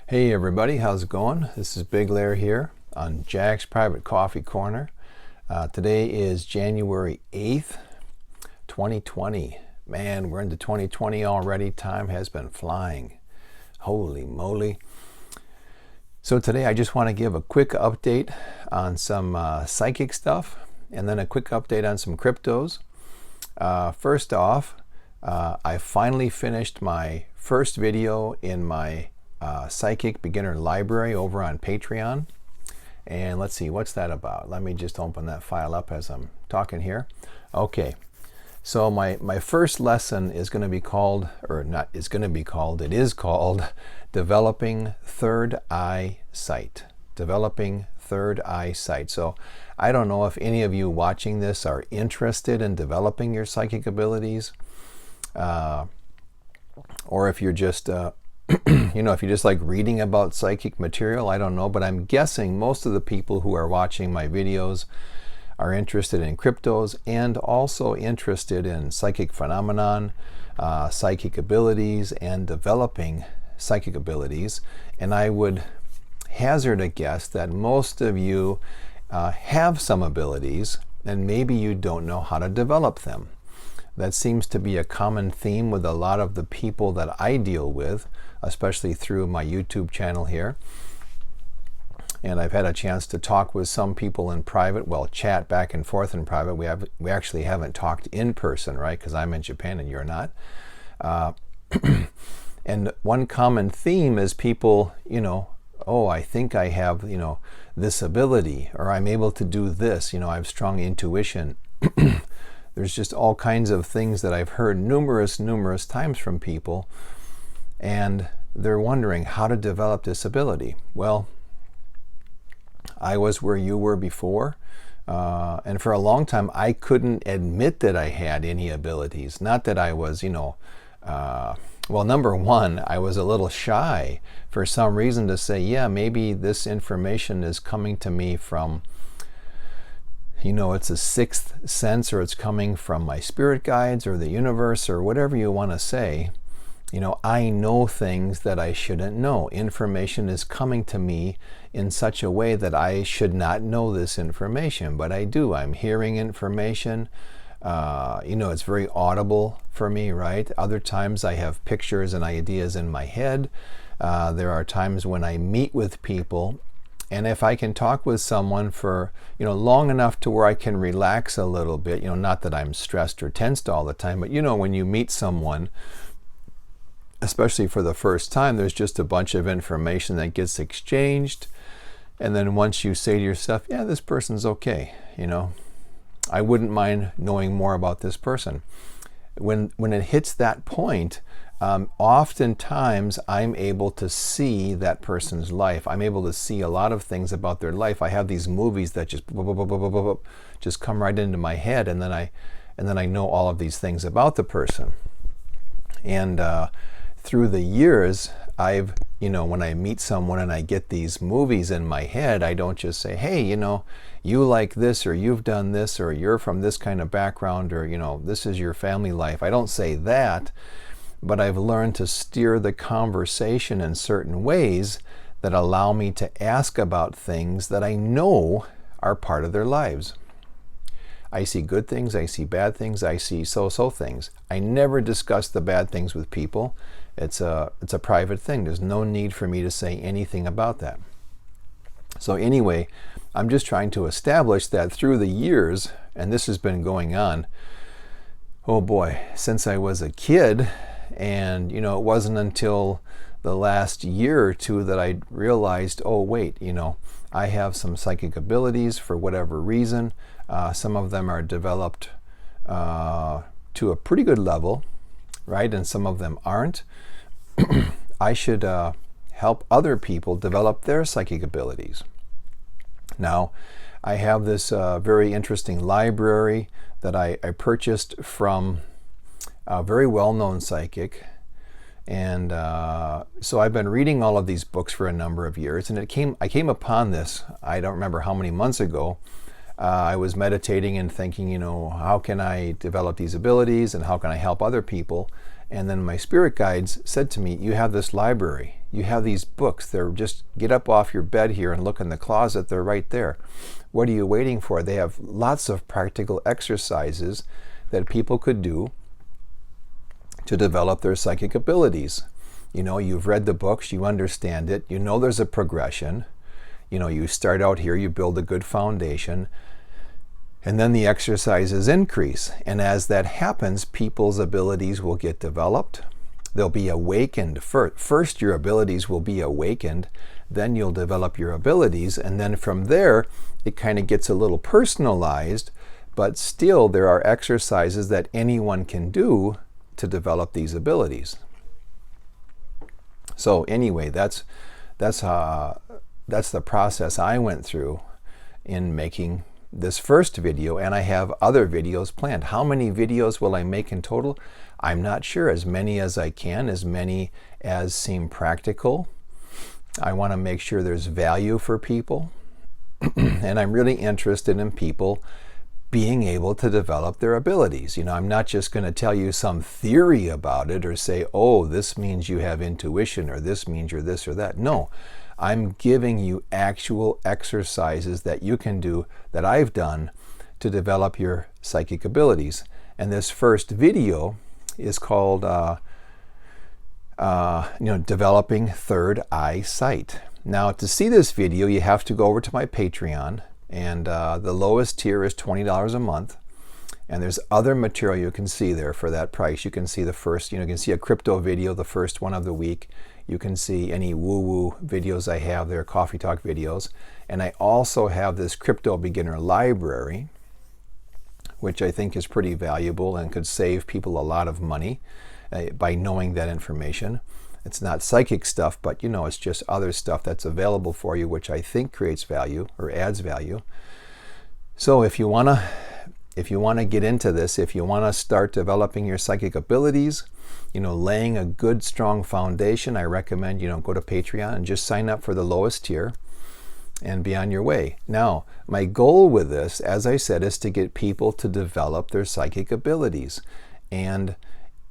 Hey everybody, how's it going? This is Big Lair here on Jack's Private Coffee Corner. Today is January 8th, 2020. Man, we're into 2020 already. Time has been flying. Holy moly. So today I just want to give a quick update on some psychic stuff and then a quick update on some cryptos. First off, I finally finished my first video in my Psychic Beginner Library over on Patreon. And let's see, what's that about? Let me just open that file up as I'm talking here. Okay, so my first lesson is going to be called, or not is going to be called, it is called Developing Third Eye Sight. Developing Third Eye Sight. So I don't know if any of you watching this are interested in developing your psychic abilities, or if you're just if you just like reading about psychic material. I don't know, but I'm guessing most of the people who are watching my videos are interested in cryptos and also interested in psychic phenomenon, psychic abilities, and developing psychic abilities. And I would hazard a guess that most of you have some abilities and maybe you don't know how to develop them. That seems to be a common theme with a lot of the people that I deal with, especially through my YouTube channel here. And I've had a chance to talk with some people in private, well, chat back and forth in private. We actually haven't talked in person, right? Because I'm in Japan and you're not. And one common theme is people, oh, I think I have, this ability, or I'm able to do this, I have strong intuition. There's just all kinds of things that I've heard numerous times from people, and they're wondering how to develop this ability. Well, I was where you were before, and for a long time I couldn't admit that I had any abilities. Not that I was, well, number one, I was a little shy for some reason to say, yeah, maybe this information is coming to me from, it's a sixth sense, or it's coming from my spirit guides or the universe or whatever you want to say. I know things that I shouldn't know. Information is coming to me in such a way that I should not know this information, but I do. I'm hearing information. It's very audible for me, right? Other times I have pictures and ideas in my head. There are times when I meet with people, and if I can talk with someone for, long enough to where I can relax a little bit, not that I'm stressed or tensed all the time, but when you meet someone, especially for the first time, there's just a bunch of information that gets exchanged. And then once you say to yourself, yeah, this person's okay, I wouldn't mind knowing more about this person. When it hits that point, oftentimes I'm able to see that person's life. I'm able to see a lot of things about their life. I have these movies that just come right into my head, and then I know all of these things about the person. And through the years, I've, when I meet someone and I get these movies in my head, I don't just say, hey, you like this, or you've done this, or you're from this kind of background, or, this is your family life. I don't say that, but I've learned to steer the conversation in certain ways that allow me to ask about things that I know are part of their lives. I see good things, I see bad things, I see so-so things. I never discuss the bad things with people. It's a private thing. There's no need for me to say anything about that. So anyway, I'm just trying to establish that through the years, and this has been going on, oh boy, since I was a kid. And it wasn't until the last year or two that I realized, oh wait, I have some psychic abilities for whatever reason. Some of them are developed to a pretty good level, right? And some of them aren't. I should help other people develop their psychic abilities. Now, I have this very interesting library that I purchased from a very well-known psychic. And so I've been reading all of these books for a number of years, and I came upon this, I don't remember how many months ago. I was meditating and thinking, how can I develop these abilities and how can I help other people? And then my spirit guides said to me, you have this library, you have these books, they're just, get up off your bed here and look in the closet, they're right there. What are you waiting for? They have lots of practical exercises that people could do to develop their psychic abilities. You know, you've read the books, you understand it, you know there's a progression. You know, you start out here, you build a good foundation, and then the exercises increase. And as that happens, people's abilities will get developed. They'll be awakened. First, your abilities will be awakened. Then you'll develop your abilities. And then from there, it kind of gets a little personalized. But still, there are exercises that anyone can do to develop these abilities. So anyway, that's the process I went through in making this first video, and I have other videos planned. How many videos will I make in total? I'm not sure. As many as I can, as many as seem practical. I want to make sure there's value for people, and I'm really interested in people being able to develop their abilities. You know, I'm not just going to tell you some theory about it or say, oh, this means you have intuition, or this means you're this or that. No. I'm giving you actual exercises that you can do, that I've done, to develop your psychic abilities. And this first video is called, Developing Third Eye Sight. Now, to see this video, you have to go over to my Patreon, and the lowest tier is $20 a month. And there's other material you can see there for that price. You can see the first, you can see a crypto video, the first one of the week. You can see any woo-woo videos I have there, coffee talk videos. And I also have this crypto beginner library, which I think is pretty valuable and could save people a lot of money by knowing that information. It's not psychic stuff, but it's just other stuff that's available for you, which I think creates value or adds value. So if you want to get into this, if you want to start developing your psychic abilities, laying a good, strong foundation, I recommend, go to Patreon and just sign up for the lowest tier and be on your way. Now, my goal with this, as I said, is to get people to develop their psychic abilities. And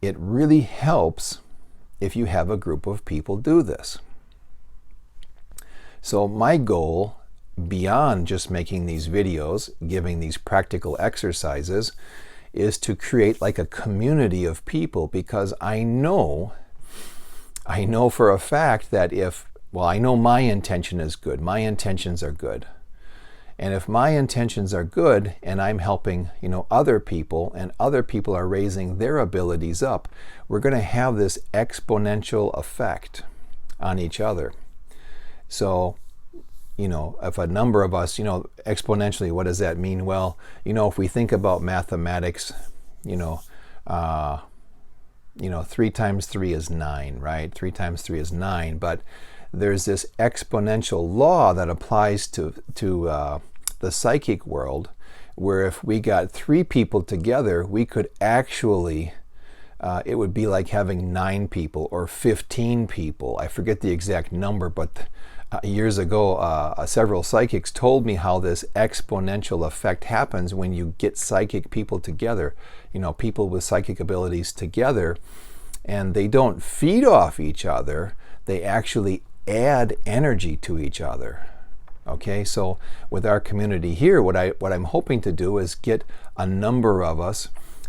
it really helps if you have a group of people do this. So my goal, beyond just making these videos, giving these practical exercises, is to create like a community of people, because I know for a fact that I know my intention is good. My intentions are good. And if my intentions are good and I'm helping, other people, and other people are raising their abilities up, we're going to have this exponential effect on each other. So, if a number of us, exponentially, what does that mean? Well, if we think about mathematics, 3 times 3 is 9, right? 3 times 3 is 9, but there's this exponential law that applies to the psychic world, where if we got 3 people together, we could actually, it would be like having 9 people or 15 people. I forget the exact number, but years ago, several psychics told me how this exponential effect happens when you get psychic people together, people with psychic abilities together, and they don't feed off each other, they actually add energy to each other. Okay, so with our community here, what I'm hoping to do is get a number of us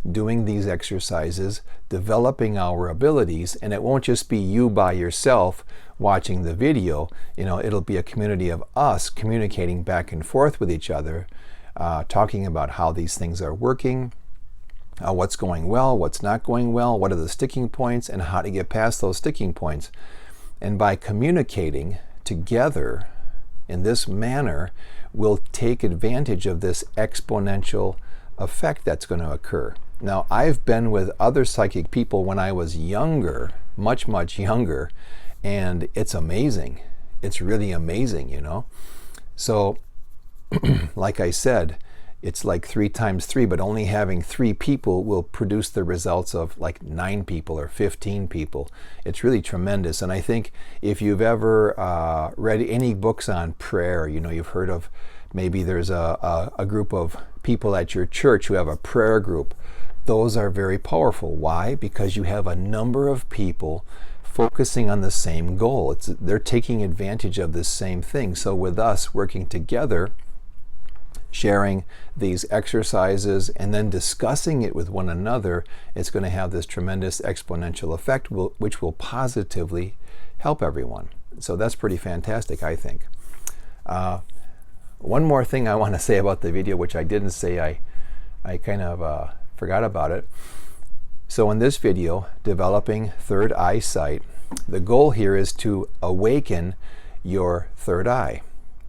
doing these exercises, developing our abilities, and it won't just be you by yourself watching the video. It'll be a community of us communicating back and forth with each other, talking about how these things are working, what's going well, what's not going well, what are the sticking points, and how to get past those sticking points. And by communicating together in this manner, we'll take advantage of this exponential effect that's going to occur. Now, I've been with other psychic people when I was younger, much, much younger, and it's amazing. It's really amazing, So, like I said, it's like 3 times 3, but only having 3 people will produce the results of like 9 people or 15 people. It's really tremendous. And I think if you've ever read any books on prayer, you've heard of, maybe there's a group of people at your church who have a prayer group. those are very powerful. Why? Because you have a number of people focusing on the same goal. They're taking advantage of this same thing. So with us working together, sharing these exercises and then discussing it with one another, it's going to have this tremendous exponential effect which will positively help everyone. So that's pretty fantastic, I think. One more thing I want to say about the video, which I didn't say, I kind of forgot about it. So in this video, developing third eye sight, the goal here is to awaken your third eye,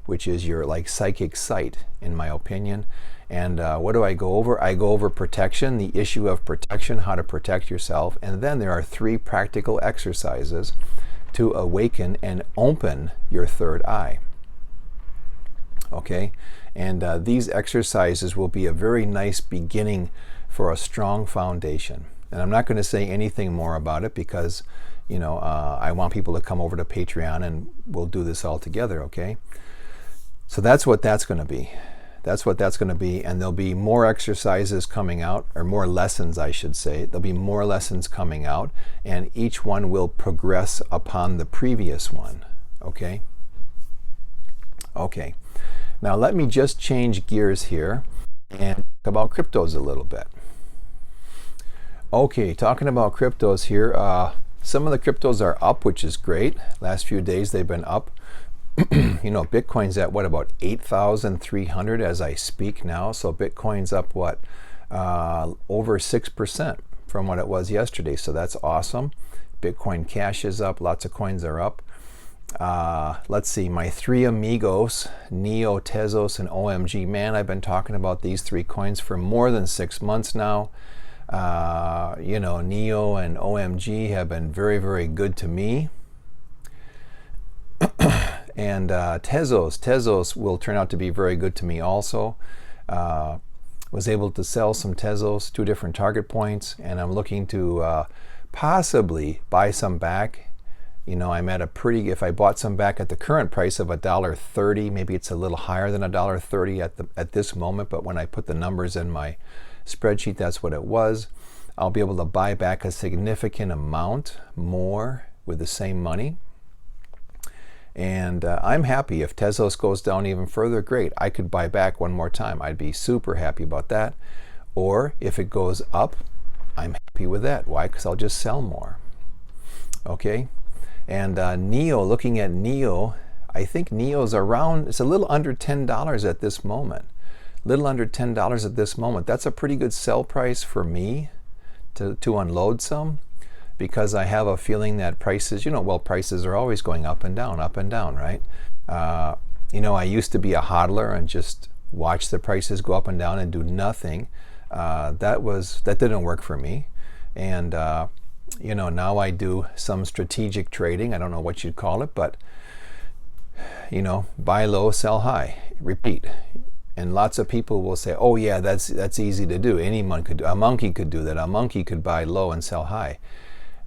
which is your like psychic sight, in my opinion. And what do I go over? I go over protection, the issue of protection, how to protect yourself. And then there are 3 practical exercises to awaken and open your third eye. Okay? And these exercises will be a very nice beginning for a strong foundation. And I'm not going to say anything more about it because, you know, I want people to come over to Patreon and we'll do this all together, okay? So that's what that's going to be. That's what that's going to be. And there'll be more exercises coming out, or more lessons, I should say. There'll be more lessons coming out, and each one will progress upon the previous one, okay? Okay. Now let me just change gears here and talk about cryptos a little bit. Okay, talking about cryptos here, some of the cryptos are up, which is great. Last few days they've been up. You know, Bitcoin's at what, about 8,300 as I speak now. So Bitcoin's up what, over 6% from what it was yesterday. So that's awesome. Bitcoin Cash is up. Lots of coins are up. Let's see, my 3 amigos, Neo, Tezos, and OMG. Man, I've been talking about these 3 coins for more than 6 months now. You know, Neo and OMG have been very, very good to me. And Tezos will turn out to be very good to me also. Was able to sell some Tezos, 2 different target points, and I'm looking to possibly buy some back. You know, I'm at a pretty, if I bought some back at the current price of $1.30, maybe it's a little higher than $1.30 at this moment, but when I put the numbers in my spreadsheet, that's what it was. I'll be able to buy back a significant amount more with the same money. And I'm happy. If Tezos goes down even further, great. I could buy back one more time. I'd be super happy about that. Or if it goes up, I'm happy with that. Why? Because I'll just sell more. Okay? And Neo, looking at Neo, I think Neo's around, it's a little under $10 at this moment. Little under $10 at this moment. That's a pretty good sell price for me to unload some, because I have a feeling that prices, you know, well, prices are always going up and down, right? You know, I used to be a hodler and just watch the prices go up and down and do nothing. That didn't work for me. And you know, now I do some strategic trading. I don't know what you'd call it, but you know, buy low, sell high, repeat. And lots of people will say, oh yeah, that's easy to do. Anyone could do. A monkey could do that. A monkey could buy low and sell high.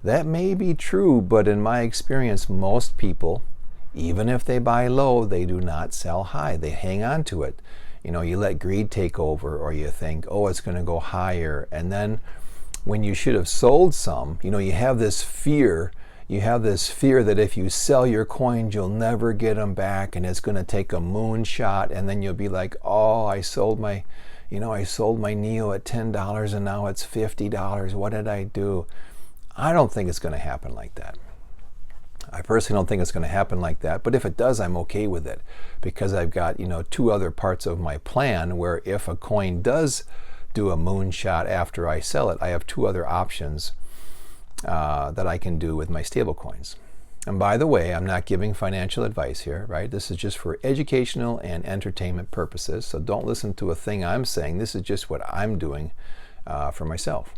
That may be true, but in my experience, most people, even if they buy low, they do not sell high. They hang on to it. You know, you let greed take over, or you think, oh, it's going to go higher. And then when you should have sold some, you know, you have this fear. You have this fear that if you sell your coins, you'll never get them back, and it's going to take a moonshot. And then you'll be like, oh, I sold my Neo at $10 and now it's $50. What did I do? I don't think it's going to happen like that. I personally don't think it's going to happen like that, but if it does, I'm okay with it, because I've got, you know, 2 other parts of my plan where if a coin does do a moonshot after I sell it, I have 2 other options that I can do with my stable coins. And by the way, I'm not giving financial advice here, right? This is just for educational and entertainment purposes, so don't listen to a thing I'm saying. This is just what I'm doing for myself.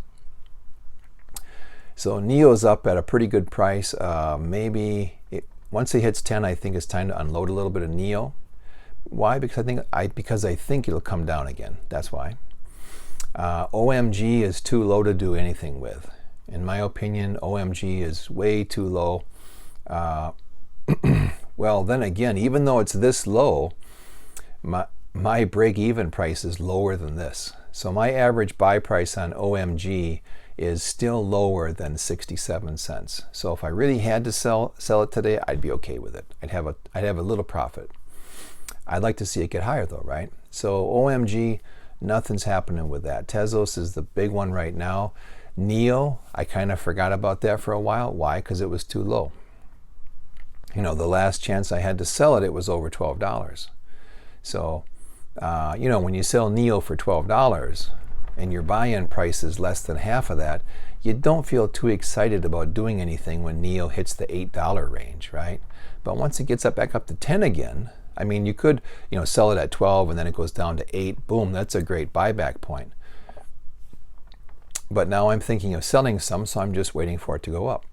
So Neo's up at a pretty good price. Once it hits 10, I think it's time to unload a little bit of Neo. Why? Because I think it'll come down again. That's why. OMG is too low to do anything with. In my opinion, OMG is way too low. Well, then again, even though it's this low, my break-even price is lower than this. So my average buy price on OMG is still lower than 67 cents. So if I really had to sell it today, I'd be okay with it. I'd have a little profit. I'd like to see it get higher though, right? So OMG, nothing's happening with that. Tezos is the big one right now. Neo, I kind of forgot about that for a while. Why? Because it was too low. The last chance I had to sell it, it was over $12. So, when you sell Neo for $12 and your buy-in price is less than half of that, you don't feel too excited about doing anything when Neo hits the $8 range, right? But once it gets back up to 10 again, I mean, you could, sell it at 12 and then it goes down to 8. Boom, that's a great buyback point. But now I'm thinking of selling some, so I'm just waiting for it to go up.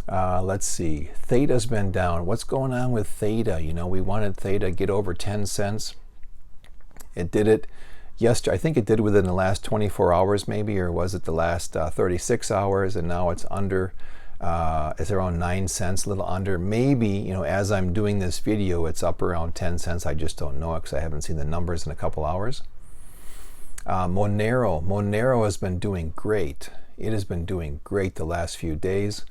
Let's see. Theta's been down. What's going on with Theta? We wanted Theta to get over 10 cents. It did it yesterday. I think it did within the last 24 hours maybe, or was it the last 36 hours? And now it's under, it's around 9 cents, a little under. Maybe, as I'm doing this video, it's up around 10 cents. I just don't know it because I haven't seen the numbers in a couple hours. Manero has been doing great. It has been doing great the last few days.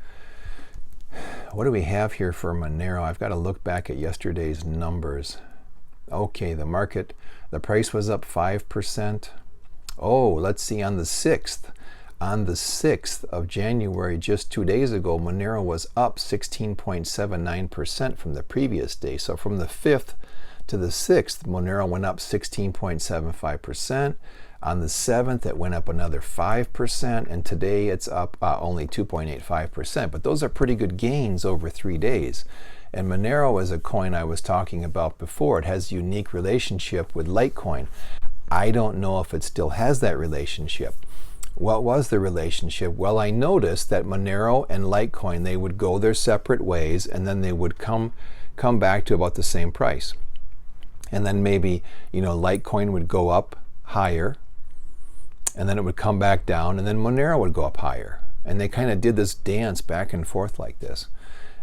What do we have here for Manero? I've got to look back at yesterday's numbers. Okay, the price was up 5%. Oh, let's see, on the 6th. On the 6th of January, just 2 days ago, Manero was up 16.79% from the previous day. So from the 5th to the 6th, Manero went up 16.75%. On the 7th, it went up another 5%, and today it's up only 2.85%. But those are pretty good gains over 3 days. And Manero is a coin I was talking about before. It has a unique relationship with Litecoin. I don't know if it still has that relationship. What was the relationship? Well, I noticed that Manero and Litecoin, they would go their separate ways, and then they would come back to about the same price. And then maybe, Litecoin would go up higher, and then it would come back down, and then Manero would go up higher. And they kind of did this dance back and forth like this.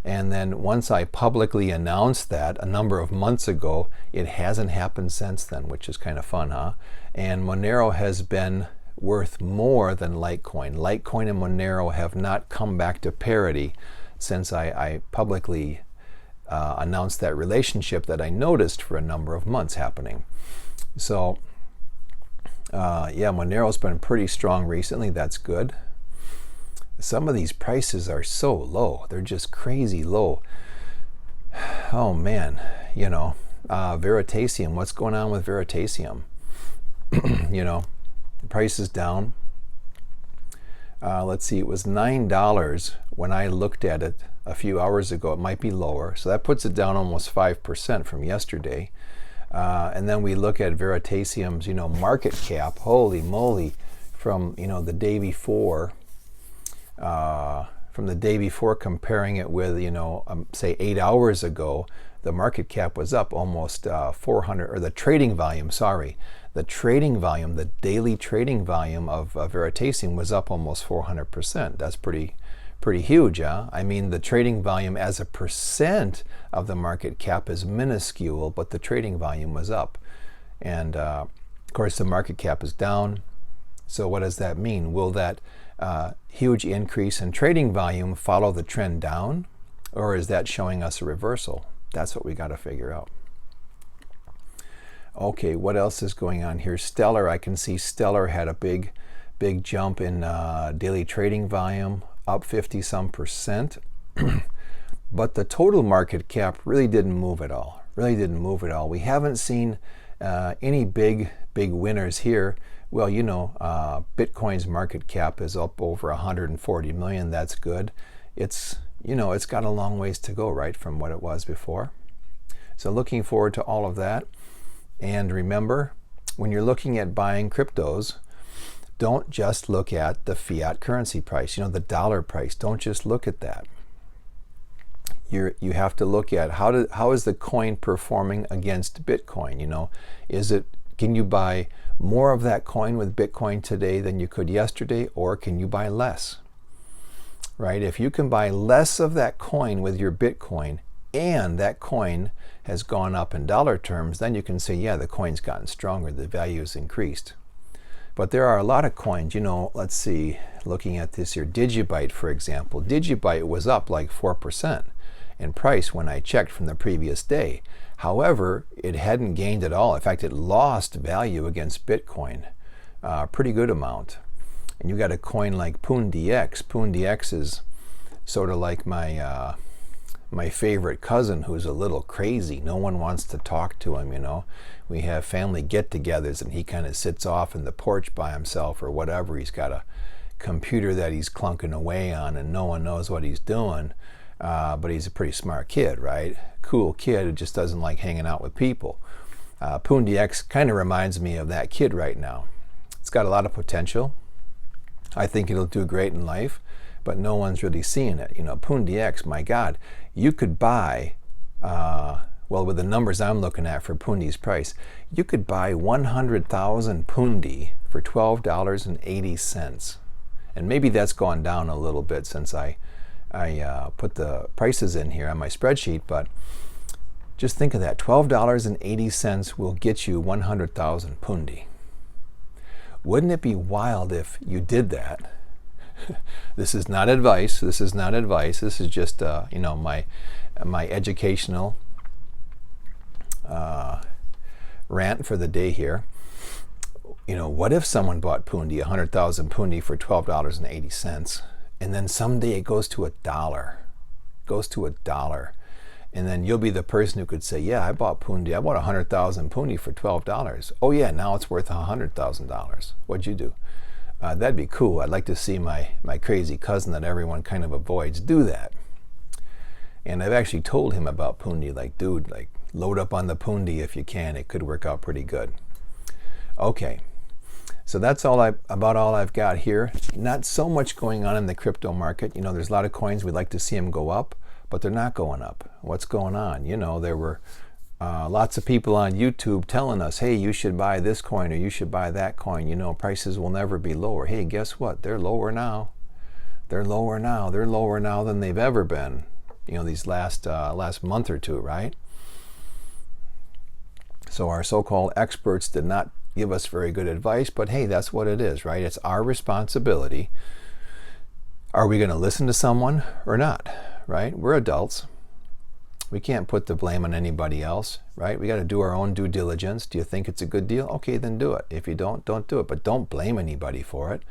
And then once I publicly announced that a number of months ago, it hasn't happened since then, which is kind of fun, huh? And Manero has been worth more than Litecoin. Litecoin and Manero have not come back to parity since I publicly announced that relationship that I noticed for a number of months happening. So yeah, Monero's been pretty strong recently. That's good. Some of these prices are so low. They're just crazy low. Oh man, Veritasium. What's going on with Veritasium? The price is down. Let's see, it was $9 when I looked at it a few hours ago. It might be lower. So that puts it down almost 5% from yesterday. And then we look at Veritasium's, market cap. Holy moly, from the day before. From the day before, comparing it with say 8 hours ago, the market cap was up almost 400, or the trading volume. The trading volume, the daily trading volume of Veritasium was up almost 400%. That's pretty huge, huh? I mean, the trading volume as a percent of the market cap is minuscule, but the trading volume was up. And of course, the market cap is down. So what does that mean? Will that huge increase in trading volume follow the trend down, or is that showing us a reversal? That's what we got to figure out. Okay, what else is going on here? Stellar, I can see Stellar had a big jump in daily trading volume, up 50-some%. But the total market cap really didn't move at all. We haven't seen any big winners here. Well, Bitcoin's market cap is up over 140 million. That's good. It's got a long ways to go, right, from what it was before. So looking forward to all of that. And remember, when you're looking at buying cryptos, don't just look at the fiat currency price, the dollar price. Don't just look at that. You have to look at how is the coin performing against Bitcoin? Can you buy more of that coin with Bitcoin today than you could yesterday, or can you buy less? Right? If you can buy less of that coin with your Bitcoin, and that coin has gone up in dollar terms, then you can say, yeah, the coin's gotten stronger, the value has increased. But there are a lot of coins, let's see, looking at this here, Digibyte, for example. Digibyte was up like 4% in price when I checked from the previous day. However, it hadn't gained at all. In fact, it lost value against Bitcoin, a pretty good amount. And you got a coin like PoonDX. PoonDX is sort of like my favorite cousin who's a little crazy. No one wants to talk to him, We have family get-togethers and he kind of sits off in the porch by himself or whatever. He's got a computer that he's clunking away on and no one knows what he's doing. But he's a pretty smart kid, right? Cool kid who just doesn't like hanging out with people. PoonDX kind of reminds me of that kid right now. It's got a lot of potential. I think it'll do great in life, but no one's really seeing it. PoonDX, my God, you could buy, with the numbers I'm looking at for Poondi's price, you could buy 100,000 Poondi for $12.80. And maybe that's gone down a little bit since I put the prices in here on my spreadsheet, but just think of that. $12.80 will get you 100,000 Poondi. Wouldn't it be wild if you did that? This is not advice. This is not advice. This is just my educational rant for the day here. What if someone bought Poondi, 100,000 Poondi for $12.80, and then someday it goes to $1, and then you'll be the person who could say, yeah, I bought Poondi. I bought 100,000 Poondi for $12. Oh yeah, now it's worth $100,000. What'd you do? That'd be cool. I'd like to see my crazy cousin that everyone kind of avoids do that. And I've actually told him about Poondi, like, dude, like, load up on the Poondi if you can. It could work out pretty good. Okay, so that's about all I've got here. Not so much going on in the crypto market. There's a lot of coins we'd like to see them go up, but they're not going up. What's going on? There were lots of people on YouTube telling us, hey, you should buy this coin or you should buy that coin. Prices will never be lower. Hey, guess what? They're lower now. They're lower now. They're lower now than they've ever been. These last month or two, right? So our so-called experts did not give us very good advice, but hey, that's what it is, right? It's our responsibility. Are we going to listen to someone or not, right? We're adults. We can't put the blame on anybody else, right? We got to do our own due diligence. Do you think it's a good deal? Okay, then do it. If you don't do it. But don't blame anybody for it.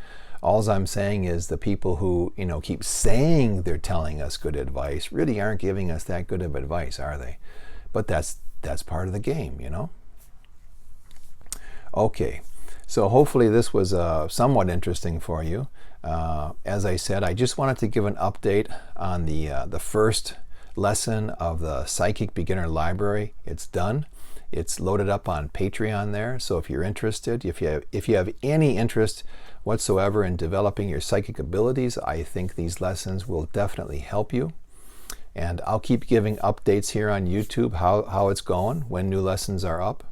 All I'm saying is the people who, keep saying they're telling us good advice really aren't giving us that good of advice, are they? But that's part of the game, Okay, so hopefully this was somewhat interesting for you. As I said, I just wanted to give an update on the first lesson of the Psychic Beginner Library. It's done. It's loaded up on Patreon there. So if you're interested, if you have any interest whatsoever in developing your psychic abilities, I think these lessons will definitely help you. And I'll keep giving updates here on YouTube how it's going when new lessons are up.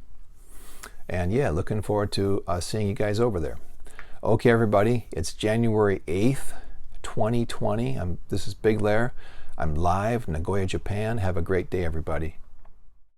And yeah, looking forward to seeing you guys over there. Okay, everybody, it's January 8th, 2020. This is Big Lair. I'm live in Nagoya, Japan. Have a great day, everybody.